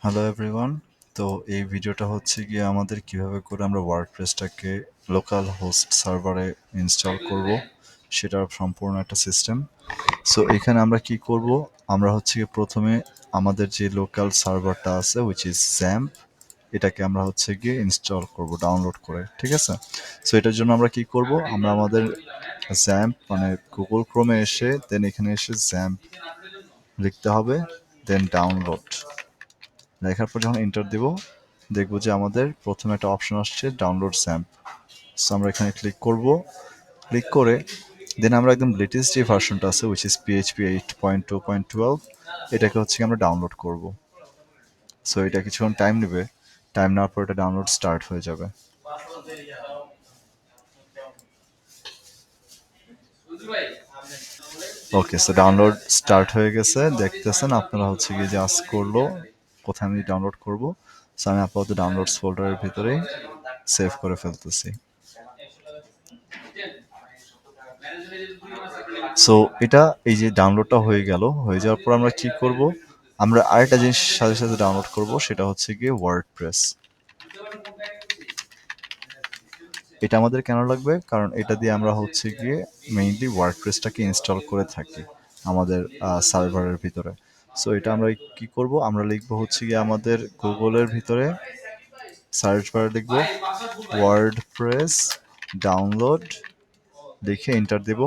Hello everyone. তো এই ভিডিওটা হচ্ছে গিয়ে আমাদের কিভাবে করে আমরা ওয়ার্ডপ্রেসটাকে লোকাল হোস্ট সার্ভারে ইনস্টল করব সেটার সম্পূর্ণ একটা সিস্টেম। সো এখানে আমরা কি করব, আমরা হচ্ছে গিয়ে প্রথমে আমাদের যে লোকাল সার্ভারটা আছে উইচ ইজ জ্যাম্প, এটাকে আমরা হচ্ছে গিয়ে ইনস্টল করব ডাউনলোড করে, ঠিক আছে? সো এটার জন্য আমরা কি করব, আমরা আমাদের জ্যাম্প মানে গুগল ক্রোমে এসে দেন এখানে এসে জ্যাম্প লিখতে হবে, দেন ডাউনলোড লেখার পর যখন এন্টার দিব দেখবো যে আমাদের প্রথমে একটা অপশন আসছে ডাউনলোড স্যাম্প। সো আমরা এখানে ক্লিক করব, ক্লিক করে দেন আমরা একদম লেটেস্ট যে ভার্সনটা আছে উইচ ইজ পিএইচপি 8.2.12 এটাকে হচ্ছে আমরা ডাউনলোড করব। সো এটা কিছুক্ষণ টাইম নেবে, টাইম নেওয়ার পর এটা ডাউনলোড স্টার্ট হয়ে যাবে। ওকে, সো ডাউনলোড স্টার্ট হয়ে গেছে, দেখতেছেন আপনারা হচ্ছে গিয়ে যে আজ করলো কোথায় আমি ডাউনলোড করব। সো আমি আপাতত ডাউনলোডস ফোল্ডারের ভিতরেই সেভ করে ফেলতেছি। সো এটা এই যে ডাউনলোডটা হয়ে গেল, হয়ে যাওয়ার পর আমরা কি করব, আমরা আরেকটা জিনিস সাথে সাথে ডাউনলোড করব, সেটা হচ্ছে গিয়ে ওয়ার্ডপ্রেস। এটা আমাদের কেন লাগবে, কারণ এটা দিয়ে আমরা হচ্ছে গিয়ে মেইনলি ওয়ার্ডপ্রেসটাকে ইনস্টল করে থাকি আমাদের সার্ভারের ভিতরে। সো এটা আমরা কি করব, আমরা লিখবো হচ্ছে গিয়ে আমাদের গুগলের ভিতরে সার্চ বারে লিখব ওয়ার্ডপ্রেস ডাউনলোড, লিখে এন্টার দেব,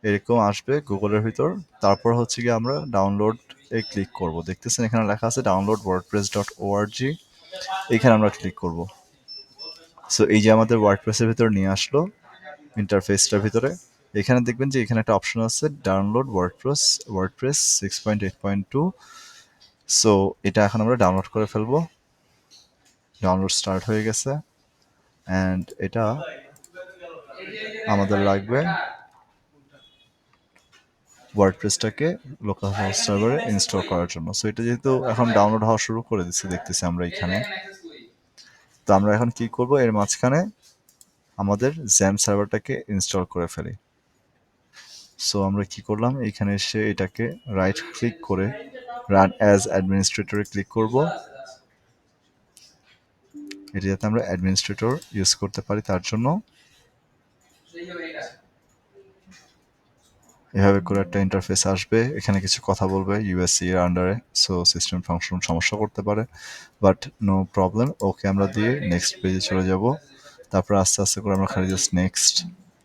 এরকম আসবে গুগলের ভিতর। তারপর হচ্ছে গিয়ে আমরা ডাউনলোড এ ক্লিক করব, দেখতেছেন এখানে লেখা আছে ডাউনলোড ওয়ার্ডপ্রেস ডট ওআরজি, এখানে আমরা ক্লিক করব। সো এই যে আমাদের ওয়ার্ডপ্রেসের ভিতর নিয়ে আসলো ইন্টারফেসটার ভিতরে। এখানে দেখবেন যে এখানে একটা অপশন আছে ডাউনলোড ওয়ার্ডপ্রেস 6.8.2। সো এটা এখন আমরা ডাউনলোড করে ফেলবো। ডাউনলোড স্টার্ট হয়ে গেছে অ্যান্ড এটা আমাদের লাগবে ওয়ার্ডপ্রেসটাকে লোকাল হোস্ট সার্ভারে ইনস্টল করার জন্য। সো এটা যেহেতু এখন ডাউনলোড হওয়া শুরু করে দিচ্ছে, দেখতেছি আমরা এখানে। তো আমরা এখন কি করব, এর মাঝখানে আমাদের জ্যাম সার্ভারটাকে ইনস্টল করে ফেলি। সো আমরা কি করলাম, এখানে এসে এটাকে রাইট ক্লিক করে রান অ্যাজ অ্যাডমিনিস্ট্রেটরে ক্লিক করব। এটা যাতে আমরা অ্যাডমিনিস্ট্রেটর ইউজ করতে পারি তার জন্য এভাবে করে একটা ইন্টারফেস আসবে, এখানে কিছু কথা বলবে ইউএসসি এর আন্ডারে। সো সিস্টেম ফাংশন সমস্যা করতে পারে, বাট নো প্রবলেম। ওকে আমরা দিয়ে নেক্সট পেজে চলে যাব। তারপর আস্তে আস্তে করে আমরা খালি জাস্ট নেক্সট,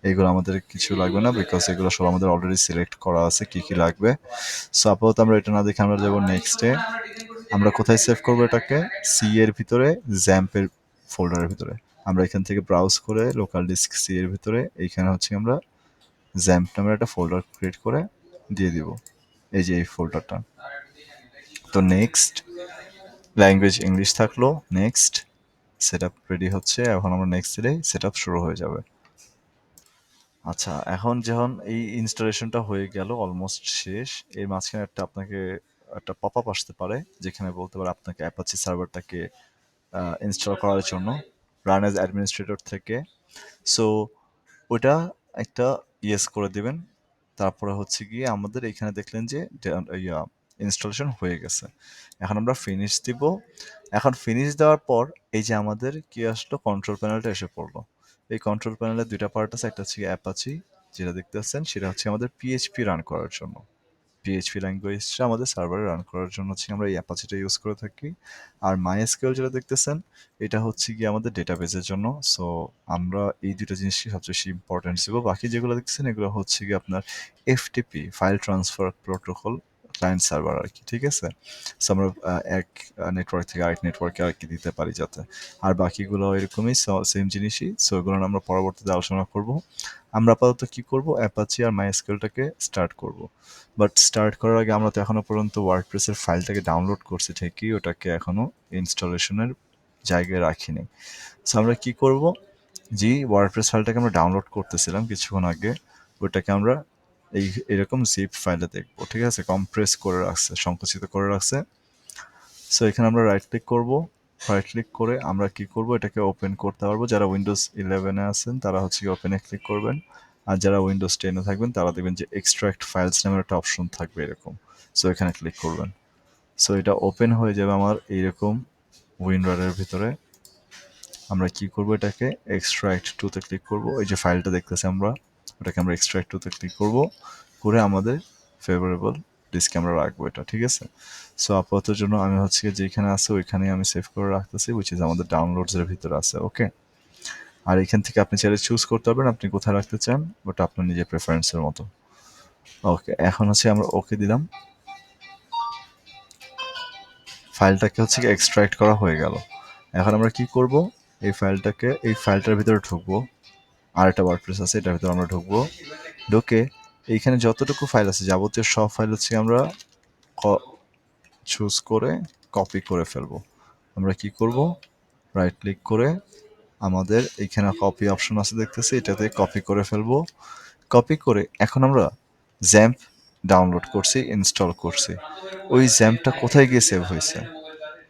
এগুলো আমাদের কিছু লাগবে না বিকজ এগুলো সব আমাদের অলরেডি সিলেক্ট করা আছে কি কি লাগবে। সো আপাতত আমরা এটা না দেখে আমরা যাবো নেক্সটে। আমরা কোথায় সেভ করবো এটাকে, সি এর ভিতরে জ্যাম্পের ফোল্ডারের ভিতরে। আমরা এখান থেকে ব্রাউজ করে লোকাল ডিস্ক সি এর ভিতরে এইখানে হচ্ছে আমরা জ্যাম্প নামের একটা ফোল্ডার ক্রিয়েট করে দিয়ে দিব, এই যে এই ফোল্ডারটা। তো নেক্সট, ল্যাঙ্গুয়েজ ইংলিশ থাকলো, নেক্সট সেট আপ রেডি হচ্ছে, এখন আমরা নেক্সট দিলে সেট আপ শুরু হয়ে যাবে। আচ্ছা, এখন যখন এই ইনস্টলেশনটা হয়ে গেল অলমোস্ট শেষ, এর মাঝখানে একটা আপনাকে একটা পপ আপ আসতে পারে যেখানে বলতে পারে আপনাকে অ্যাপাচি সার্ভারটাকে ইনস্টল করার জন্য রান অ্যাজ অ্যাডমিনিস্ট্রেটর থেকে। সো ওটা একটা ইয়েস করে দিবেন। তারপরে হচ্ছে গিয়ে আমাদের এখানে দেখলেন যে ইয়া ইনস্টলেশন হয়ে গেছে। এখন আমরা ফিনিশ দিব। এখন ফিনিশ দেওয়ার পর এই যে আমাদের কি আসলো, কন্ট্রোল প্যানেলটা এসে পড়লো। এই কন্ট্রোল প্যানেলের দুইটা পার্ট আছে, একটা হচ্ছে অ্যাপাচি যেটা দেখতে পাচ্ছেন, সেটা হচ্ছে আমাদের পিএইচপি রান করার জন্য। পিএইচপি ল্যাঙ্গুয়েজটা আমাদের সার্ভারে রান করার জন্য হচ্ছে আমরা এই অ্যাপাচিটা ইউজ করে থাকি। আর মাইএসকিউএল যেটা দেখতেছেন, এটা হচ্ছে গিয়ে আমাদের ডেটাবেজের জন্য। সো আমরা এই দুটো জিনিসই সবচেয়ে বেশি ইম্পর্টেন্স দিব। বাকি যেগুলো দেখতেছেন এগুলো হচ্ছে গিয়ে আপনার FTP file transfer protocol client server আর কি, ঠিক আছে? সো আমরা এক নেটওয়ার্ক থেকে আরেক নেটওয়ার্কে আর কি দিতে পারি যাতে। আর বাকিগুলো এরকমই সেম জিনিসই। সো এগুলো আমরা পরবর্তীতে আলোচনা করব। আমরা আপাতত কি করব, অ্যাপাচি আর মাইএসকিউএলটাকে স্টার্ট করব। বাট স্টার্ট করার আগে আমরা তো এখনো পর্যন্ত ওয়ার্ডপ্রেসের ফাইলটাকে ডাউনলোড করছি ঠিকই, ওটাকে এখনো ইনস্টলেশনের জায়গায় রাখিনি। সো আমরা কি করব, যে ওয়ার্ডপ্রেস ফাইলটাকে আমরা ডাউনলোড করতেছিলাম কিছুক্ষণ আগে, ওটাকে আমরা এরকম জিপ ফাইলে দেখবো, ঠিক আছে? কম্প্রেস করে রাখছে, সংকুচিত করে রাখছে। সো এখানে আমরা রাইট ক্লিক করব, রাইট ক্লিক করে আমরা কি করব, এটাকে ওপেন করতে পারবো। যারা উইন্ডোজ 11-এ আছেন তারা হচ্ছে ওপেনে ক্লিক করবেন, আর যারা উইন্ডোজ 10-এ থাকবেন তারা দেখবেন যে এক্সট্রাক্ট ফাইলস নামের একটা অপশন থাকবে এরকম। সো এখানে ক্লিক করবেন। সো এটা ওপেন হয়ে যাবে আমার এইরকম উইন্ডোর ভিতরে। আমরা কি করব, এটাকে এক্সট্রাক্ট টুতে ক্লিক করব, এই যে ফাইলটা দেখতেছি আমরা, ওটাকে আমরা এক্সট্রাক্ট টুতে ক্লিক করব, করে আমাদের ফেভারেবল ডিস্কে আমরা রাখবো এটা, ঠিক আছে। সো আপাতত জন্য আমি হচ্ছে যেখানে আছে ওইখানেই আমি সেভ করে রাখতেছি, উইচ ইজ আমাদের ডাউনলোডস এর ভিতরে আছে। ওকে, আর এখান থেকে আপনি চাইলে চুজ করতে পারবেন আপনি কোথায় রাখতে চান, ওটা আপনার নিজের প্রেফারেন্সের মতো। ওকে, এখন হচ্ছে আমরা ওকে দিলাম, ফাইলটাকে হচ্ছে এক্সট্রাক্ট করা হয়ে গেল। এখন আমরা কি করব, এই ফাইলটাকে এই ফাইলটার ভিতরে ঢুকবো, আর একটা ওয়ার্ডপ্রেস আছে এটার ভিতরে আমরা ঢুকবো, ঢুকে এইখানে যতটুকু ফাইল আছে যাবতীয় সব ফাইল হচ্ছে আমরা চুজ করে কপি করে ফেলবো। আমরা কি করব, রাইট ক্লিক করে আমাদের এইখানে কপি অপশন আছে দেখতেছি, এটাতে কপি করে ফেলবো। কপি করে এখন আমরা জ্যাম্প ডাউনলোড করছি, ইনস্টল করছি, ওই জ্যাম্পটা কোথায় গিয়ে সেভ হয়েছে,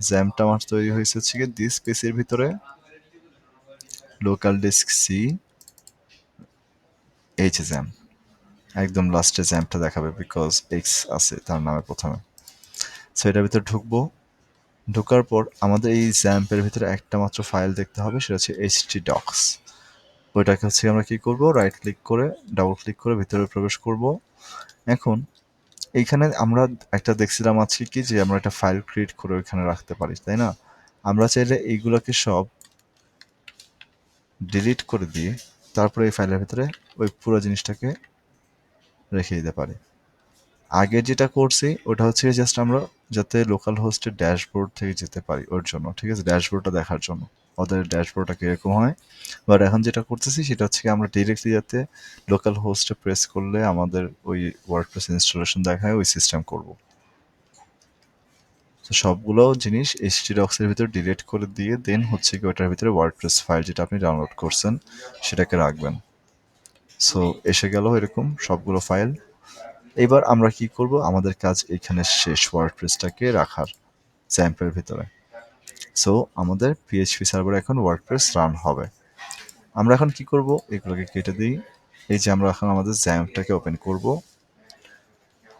জ্যাম্পটা আমার তৈরি হয়েছে হচ্ছে গিয়ে দিস পিসির ভিতরে, লোকাল ডিস্ক সি, এইচ জ্যাম্প, একদম লাস্টে জ্যাম্পটা দেখাবে বিকজ এক্স আছে তার নামে প্রথমে। সো এটার ভিতরে ঢুকবো, ঢোকার পর আমাদের এই জ্যাম্পের ভিতরে একটা মাত্র ফাইল দেখতে হবে, সেটা হচ্ছে এইচটি ডক্স। ওইটাকে হচ্ছে আমরা কি করব, রাইট ক্লিক করে ডাবল ক্লিক করে ভিতরে প্রবেশ করব। এখন এইখানে আমরা একটা দেখছিলাম আজকে কি, যে আমরা একটা ফাইল ক্রিয়েট করে ওইখানে রাখতে পারি, তাই না? আমরা চাইলে এইগুলোকে সব ডিলিট করে দিয়ে তারপরে এই ফাইলের ভিতরে ওই পুরো জিনিসটাকে রেখে দিতে পারি। আগে যেটা করছি ওটা হচ্ছে জাস্ট আমরা যাতে লোকাল হোস্টের ড্যাশবোর্ড থেকে যেতে পারি ওর জন্য, ঠিক আছে, ড্যাশবোর্ডটা দেখার জন্য ওদের ড্যাশবোর্ডটা কিরকম হয়। বাট এখন যেটা করতেছি সেটা হচ্ছে কি আমরা ডিরেক্টলি যাতে লোকাল হোস্টে প্রেস করলে আমাদের ওই ওয়ার্ডপ্রেস ইনস্টলেশন দেখায় ওই সিস্টেম করব। তো সবগুলো জিনিস htdocs এর ভিতরে ডিলিট করে দিয়ে দেন হচ্ছে কি ওটার ভিতরে ওয়ার্ডপ্রেস ফাইল যেটা আপনি ডাউনলোড করছেন সেটাকে রাখবেন। সো এসে গেল এরকম সবগুলো ফাইল। এবার আমরা কি করব, আমাদের কাজ এখানে শেষ, ওয়ার্ডপ্রেসটাকে রাখার স্যাম্পের ভিতরে। সো আমাদের পিএইচপি সার্ভারে এখন ওয়ার্ডপ্রেস রান হবে। আমরা এখন কি করব, এগুলোকে কেটে দিই। এই যে আমরা এখন আমাদের জ্যাম্পটাকে ওপেন করব,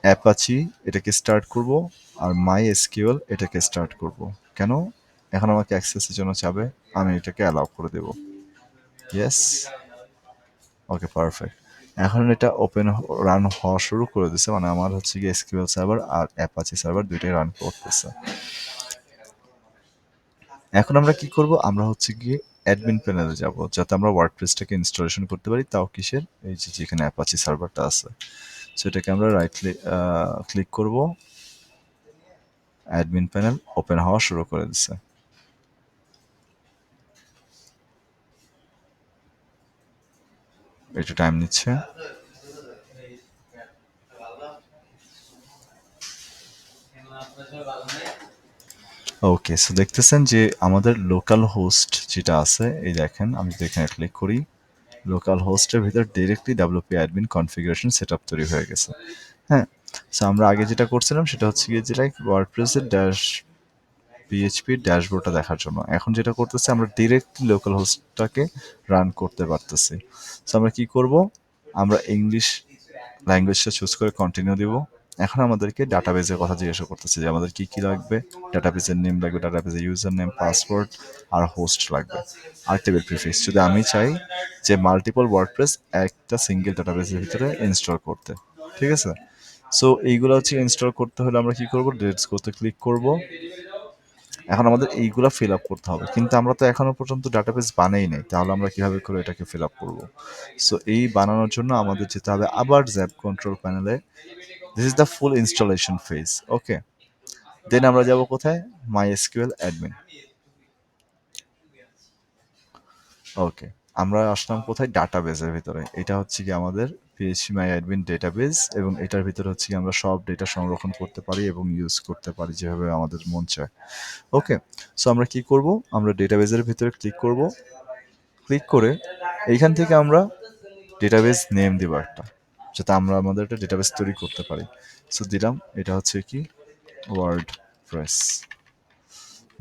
অ্যাপাচি এটাকে স্টার্ট করব, আর মাই এসকিউএল এটাকে স্টার্ট করব। কেন, এখন আমাকে অ্যাক্সেসের জন্য চাবে, আমি এটাকে অ্যালাউ করে দেব, ইয়েস। ওকে, পারফেক্ট। এখন এটা ওপেন রান হওয়া শুরু করে দিছে, মানে আমার হচ্ছে গিয়ে এসকিউএল সার্ভার আর অ্যাপাচি সার্ভার দুইটাই রান করতেছে। এখন আমরা কি করব, আমরা হচ্ছে গিয়ে অ্যাডমিন প্যানেলে যাব যাতে আমরা ওয়ার্ডপ্রেসটাকে ইনস্টলেশন করতে পারি, তাও কিসের, এই যে যেখানে অ্যাপাচি সার্ভারটা আছে সেটাকে আমরা রাইট ক্লিক করব, অ্যাডমিন প্যানেল ওপেন হওয়া শুরু করে দিচ্ছে। একটু টাইম নিচ্ছে। ওকে, সো দেখতেছেন যে আমাদের লোকাল হোস্ট যেটা আছে, এই দেখেন আমি যদি এখানে ক্লিক করি, লোকাল হোস্টের ভিতর directly WP admin configuration setup তৈরি হয়ে গেছে। হ্যাঁ, সো আমরা আগে যেটা করছিলাম সেটা হচ্ছে গিয়ে যেটা ওয়ার্ডপ্রেসের পিএইচপির ড্যাশবোর্ডটা দেখার জন্য, এখন যেটা করতেছে আমরা ডিরেক্টলি লোকাল হোস্টটাকে রান করতে পারতেছি। সো আমরা কি করব, আমরা ইংলিশ ল্যাঙ্গুয়েজটা চুজ করে কন্টিনিউ দিব। এখন আমাদেরকে ডাটাবেজের কথা জিজ্ঞাসা করতেছে যে আমাদের কি কি লাগবে, ডাটাবেজের নেম লাগবে, ডাটাবেজের ইউজার নেম, পাসওয়ার্ড আর হোস্ট লাগবে, আর টেবিল প্রিফিক্স যদি আমি চাই যে মাল্টিপল ওয়ার্ডপ্রেস একটা সিঙ্গেল ডাটাবেজের ভিতরে ইনস্টল করতে, ঠিক আছে। সো এইগুলো হচ্ছে ইনস্টল করতে হলে আমরা কি করব, ডিলিট করতে ক্লিক করব। এখন আমাদের এইগুলা ফিল আপ করতে হবে, কিন্তু আমরা তো এখনো পর্যন্ত ডাটাবেস বানাই নাই, তাহলে আমরা কিভাবে করে এটাকে ফিল আপ করবো। সো এই বানানোর জন্য আমাদের যেতে হবে আবার জ্যাপ কন্ট্রোল প্যানেলে, this is the full installation phase. Okay, then আমরা যাব কোথায়, মাই এসকিউএল অ্যাডমিন। ওকে, আমরা আসলাম কোথায়, ডাটাবেজের ভিতরে। এটা হচ্ছে কি আমাদের পিএইচপি মাই অ্যাডমিন ডেটাবেজ, এবং এটার ভিতরে হচ্ছে কি আমরা সব ডেটা সংরক্ষণ করতে পারি এবং ইউজ করতে পারি যেভাবে আমাদের মন চায়। ওকে, সো আমরা কি করব, আমরা ডেটাবেজের ভিতরে ক্লিক করব, ক্লিক করে এইখান থেকে আমরা ডেটাবেস নেম দিব একটা, যাতে আমরা আমাদের একটা ডেটাবেস তৈরি করতে পারি। সো দিলাম, এটা হচ্ছে কি ওয়ার্ড প্রেস,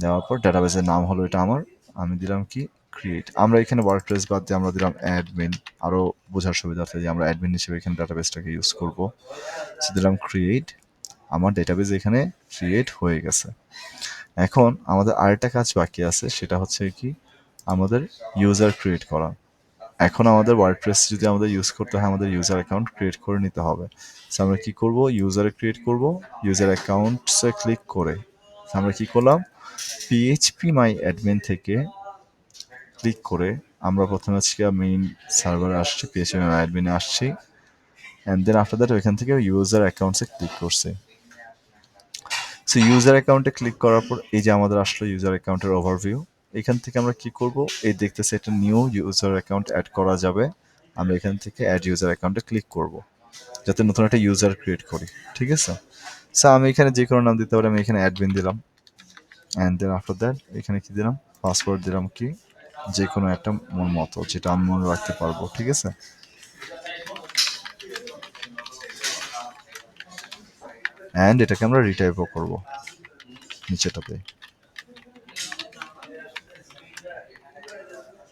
দেওয়ার পর ডেটাবেসের নাম হলো এটা আমার, আমি দিলাম কি ক্রিয়েট। আমরা এখানে ওয়ার্ড প্রেস বাদ দিয়ে আমরা দিলাম অ্যাডমিন, আরও বোঝার সুবিধার্থে যে আমরা অ্যাডমিন হিসেবে এখানে ডেটাবেসটাকে ইউজ করব। সো দিলাম ক্রিয়েট, আমার ডেটাবেস এখানে ক্রিয়েট হয়ে গেছে। এখন আমাদের আরেকটা কাজ বাকি আছে, সেটা হচ্ছে কি আমাদের ইউজার ক্রিয়েট করা। এখন আমাদের ওয়ার্ডপ্রেস যদি আমাদের ইউজ করতে হয়, আমাদের ইউজার অ্যাকাউন্ট ক্রিয়েট করে নিতে হবে। সো আমরা কি করব, ইউজার ক্রিয়েট করব, ইউজার অ্যাকাউন্টসে ক্লিক করে আমরা কি করলাম, পিএইচপি মাই অ্যাডমিন থেকে ক্লিক করে আমরা প্রথমে আজকে মেইন সার্ভারে আসছি, পিএইচপি মাই অ্যাডমিনে আসছি, অ্যান্ড দেন আফটার দ্যাট ওইখান থেকে ইউজার অ্যাকাউন্টসে ক্লিক করছি। সো ইউজার অ্যাকাউন্টে ক্লিক করার পর এই যে আমাদের আসলো ইউজার অ্যাকাউন্টের ওভারভিউ। এখান থেকে আমরা কি করব, এই দেখতেছি একটা নিউ ইউজার অ্যাকাউন্ট অ্যাড করা যাবে, আমরা এখান থেকে অ্যাড ইউজার অ্যাকাউন্টে ক্লিক করব যাতে নতুন একটা ইউজার ক্রিয়েট করি। ঠিক আছে, সো আমি এখানে যে কোনো নাম দিতে পারি, আমি এখানে অ্যাডমিন দিলাম, অ্যান্ড দেন আফটার দ্যাট এখানে কি দিলাম, পাসওয়ার্ড দিলাম কি যে কোনো একটা মন মতো যেটা আমি মনে রাখতে পারবো। ঠিক আছে, অ্যান্ড এটাকে আমরা রিটাইপও করব নিচেটাতে।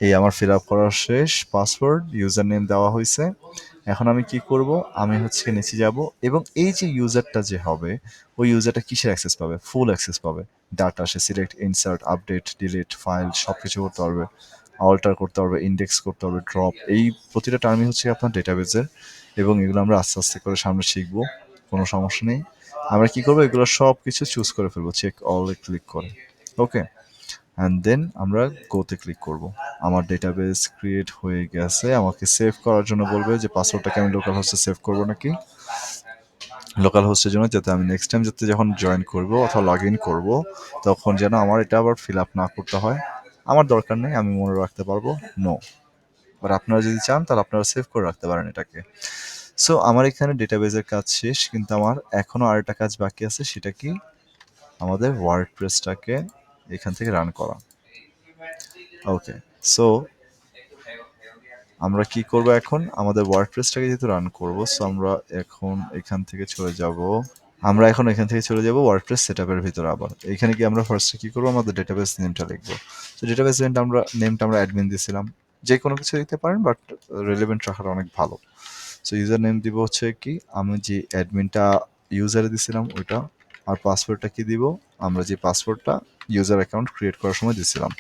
এই আমার ফিল আপ করা শেষ, পাসওয়ার্ড ইউজার নেম দেওয়া হয়েছে। এখন আমি কি করব, আমি হচ্ছে নিচে যাব এবং এই যে ইউজারটা যে হবে, ওই ইউজারটা কিসের অ্যাক্সেস পাবে, ফুল অ্যাক্সেস পাবে। ডাটা সে select, insert, update, delete, file সব কিছু করতে পারবে, অল্টার করতে পারবে, ইন্ডেক্স করতে পারবে, ড্রপ, এই প্রতিটা টার্মই হচ্ছে আপনার ডেটাবেসের। এবং এগুলো আমরা আস্তে আস্তে করে সামনে শিখবো, কোনো সমস্যা নেই। আমরা কি করবো, এগুলো সব কিছু চুজ করে ফেলবো, চেক অলে ক্লিক করে। ওকে, অ্যান্ড দেন আমরা গোতে ক্লিক করব। আমার ডেটাবেস ক্রিয়েট হয়ে গেছে, আমাকে সেভ করার জন্য বলবে যে পাসওয়ার্ডটাকে আমি লোকাল হোস্টে সেভ করবো নাকি, লোকাল হোস্টের জন্য, যাতে আমি নেক্সট টাইম যাতে যখন জয়েন করব অথবা লগ ইন করবো তখন যেন আমার এটা আবার ফিল আপ না করতে হয়। আমার দরকার নেই, আমি মনে রাখতে পারবো, নো। বাট আপনারা যদি চান তাহলে আপনারা সেভ করে রাখতে পারেন এটাকে। সো আমার এখানে ডেটাবেসের কাজ শেষ, কিন্তু আমার এখনো আরেকটা কাজ বাকি আছে, সেটা কি আমাদের ওয়ার্ডপ্রেসটাকে এখান থেকে রান করা। ওকে, সো আমরা কি করব, এখন আমাদের ওয়ার্ডপ্রেসটাকে যেহেতু রান করব, সো আমরা এখন এখান থেকে চলে যাব, আমরা এখন এখান থেকে চলে যাব ওয়ার্ডপ্রেস সেটআপের ভিতরে। আবার এখানে কি আমরা ফার্স্টে কি করব, আমাদের ডেটাবেস নেমটা লিখবো। তো ডেটাবেস নেমটা আমরা অ্যাডমিন দিয়েছিলাম, যে কোনো কিছু দিতে পারেন, বাট রেলেভেন্ট রাখাটা অনেক ভালো। সো ইউজার নেম দিব হচ্ছে কি আমি যে অ্যাডমিনটা ইউজারে দিছিলাম ওইটা, আর পাসওয়ার্ডটা কি দিব, আমরা যে পাসওয়ার্ডটা ইউজার অ্যাকাউন্ট ক্রিয়েট করার সময় দিছিলাম।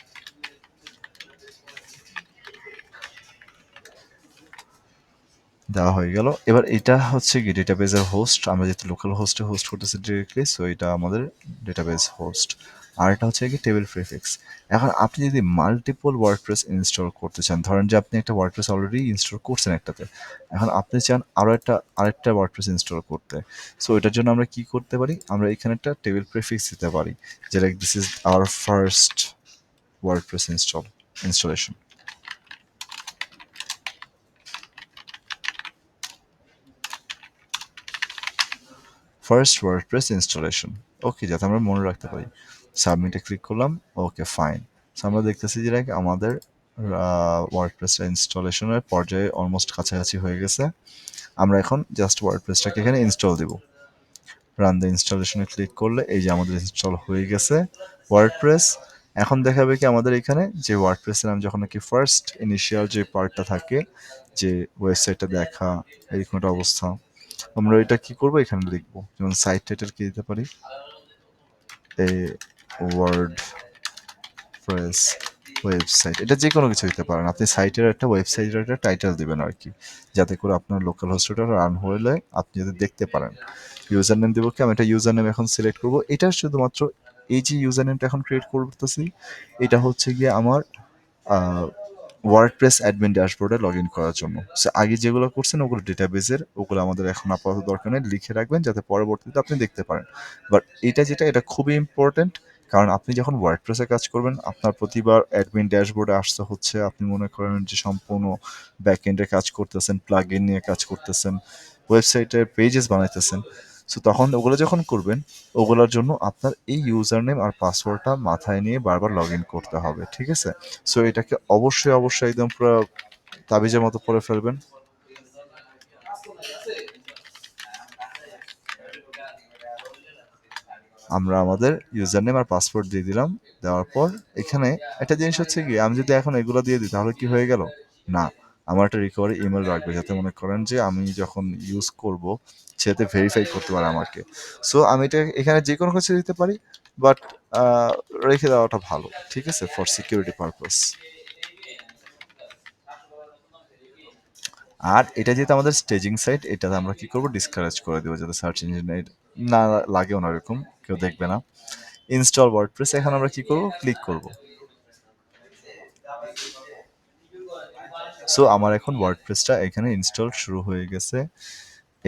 দেওয়া হয়ে গেল। এবার এটা হচ্ছে কি ডেটাবেসের হোস্ট, আমরা যেহেতু লোকাল হোস্টে হোস্ট করতেছি ডিরেক্টলি, সো এটা আমাদের ডেটাবেস হোস্ট। আর এটা হচ্ছে কি টেবিল প্রিফিক্স। এখন আপনি যদি মাল্টিপল ওয়ার্ডপ্রেস ইনস্টল করতে চান, ধরেন যে আপনি একটা ওয়ার্ডপ্রেস অলরেডি ইনস্টল করছেন একটাতে, এখন আপনি চান আরেকটা ওয়ার্ডপ্রেস ইনস্টল করতে, সো এটার জন্য আমরা কি করতে পারি, আমরা এখানে একটা টেবিল প্রিফিক্স দিতে পারি, যে like this is our first WordPress installation, first WordPress installation. Okay, যাতে আমরা মনে রাখতে পারি। সাবমিটে ক্লিক করলাম, ওকে ফাইন। সো আমরা দেখতেছি যে লাইক আমাদের ওয়ার্ডপ্রেসটা ইনস্টলেশনের পর্যায়ে অলমোস্ট কাছাকাছি হয়ে গেছে। আমরা এখন জাস্ট ওয়ার্ডপ্রেসটাকে এখানে ইনস্টল দিব। রান দ্য ইনস্টলেশনে ক্লিক করলে এই যে আমাদের ইনস্টল হয়ে গেছে ওয়ার্ডপ্রেস। এখন দেখাবে কি আমাদের এখানে যে ওয়ার্ডপ্রেসের নাম যখন নাকি ফার্স্ট ইনিশিয়াল যে পার্টটা থাকে, যে ওয়েবসাইটটা দেখা এরকম একটা অবস্থা, আমরা এটা কি করব, এখানে লিখবো, যেমন সাইট টাইটেল কি দিতে পারি, এ ওয়ার্ড প্রেস ওয়েবসাইট, এটা যে কোনো কিছু দিতে পারেন আপনি, সাইটের একটা ওয়েবসাইটের একটা টাইটেল দিবেন আর কি, যাতে করে আপনার লোকাল হোস্টটা রান হলে আপনি যদি দেখতে পারেন। ইউজার নেম দেবো কি, আমি একটা ইউজার নেম এখন সিলেক্ট করবো, এটা শুধুমাত্র এই যে ইউজার নেমটা এখন ক্রিয়েট করতেছি, এটা হচ্ছে গিয়ে আমার ওয়ার্ডপ্রেস অ্যাডমিন ড্যাশবোর্ডে লগ ইন করার জন্য। সো আগে যেগুলো করছেন ওগুলো ডেটাবেসের, ওগুলো আমাদের এখন আপাতত দরকার নেই, লিখে রাখবেন যাতে পরবর্তীতে আপনি দেখতে পারেন। বাট এটা যেটা, এটা খুবই ইম্পর্টেন্ট, কারণ আপনি যখন ওয়ার্ডপ্রেসে কাজ করবেন আপনার প্রতিবার অ্যাডমিন ড্যাশবোর্ডে আসতে হচ্ছে, আপনি মনে করেন যে সম্পূর্ণ ব্যাকএন্ডে কাজ করতেছেন, প্লাগ ইন নিয়ে কাজ করতেছেন, ওয়েবসাইটের পেজেস বানাইতেছেন। সো তখন ওগুলো যখন করবেন, ওগুলোর জন্য আপনার এই ইউজার নেম আর পাসওয়ার্ডটা মাথায় নিয়ে বারবার লগ ইন করতে হবে। ঠিক আছে, সো এটাকে অবশ্যই অবশ্যই একদম পুরো তাবিজের মতো পড়ে ফেলবেন। আমরা আমাদের ইউজার নেম আর পাসওয়ার্ড দিয়ে দিলাম, দেওয়ার পর এখানে একটা জিনিস হচ্ছে কি, আমি যদি এখন এগুলো দিয়ে দিই তাহলে কি হয়ে গেল, না, আমার একটা রিকভারি ইমেল রাখবে, যাতে মনে করেন যে আমি যখন ইউজ করব সেটাতে ভেরিফাই করতে পারে আমাকে। সো আমি এটা এখানে যে কোনো কিছু দিতে পারি, বাট রেখে দেওয়াটা ভালো, ঠিক আছে, ফর সিকিউরিটি পারপাস। আর এটা যেহেতু আমাদের স্টেজিং সাইট, এটাতে আমরা কি করব, ডিসকারেজ করে দেবো, যাতে সার্চ ইঞ্জিনে না লাগেও না, এরকম কেউ দেখবে না। ইনস্টল ওয়ার্ডপ্রেস, এখন আমরা কি করব, ক্লিক করব। সো আমার এখন ওয়ার্ডপ্রেসটা এখানে ইনস্টল শুরু হয়ে গেছে,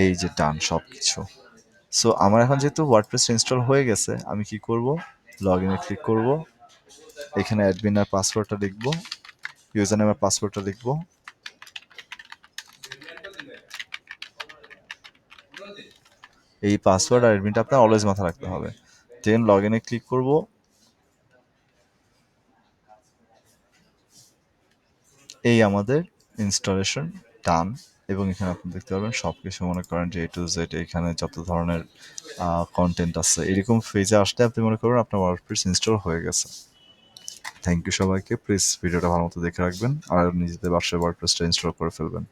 এই যে ডান সব কিছু। সো আমার এখন যেহেতু ওয়ার্ডপ্রেস ইনস্টল হয়ে গেছে, আমি কি করব, লগ ইনে ক্লিক করব, এখানে অ্যাডমিন আর পাসওয়ার্ডটা লিখবো, ইউজার নেম আর পাসওয়ার্ডটা লিখবো, এই পাসওয়ার্ড আর অ্যাডমিনটা আপনার অলওয়েজ মাথায় রাখতে হবে। দেন লগ ইনে ক্লিক করব, এই আমাদের ইনস্টলেশন ডান। এবং এখানে আপনি দেখতে পারবেন সব কিছু, মনে করেন যে A to Z, এখানে যত ধরনের কন্টেন্ট আছে, এরকম ফেজে আসলে আপনি মনে করবেন আপনার ওয়ার্ডপ্রেস ইনস্টল হয়ে গেছে। থ্যাংক ইউ সবাইকে, প্লিজ ভিডিওটা ভালো মতো দেখে রাখবেন আর নিজেদের বাসায় ওয়ার্ডপ্রেসটা ইনস্টল করে ফেলবেন।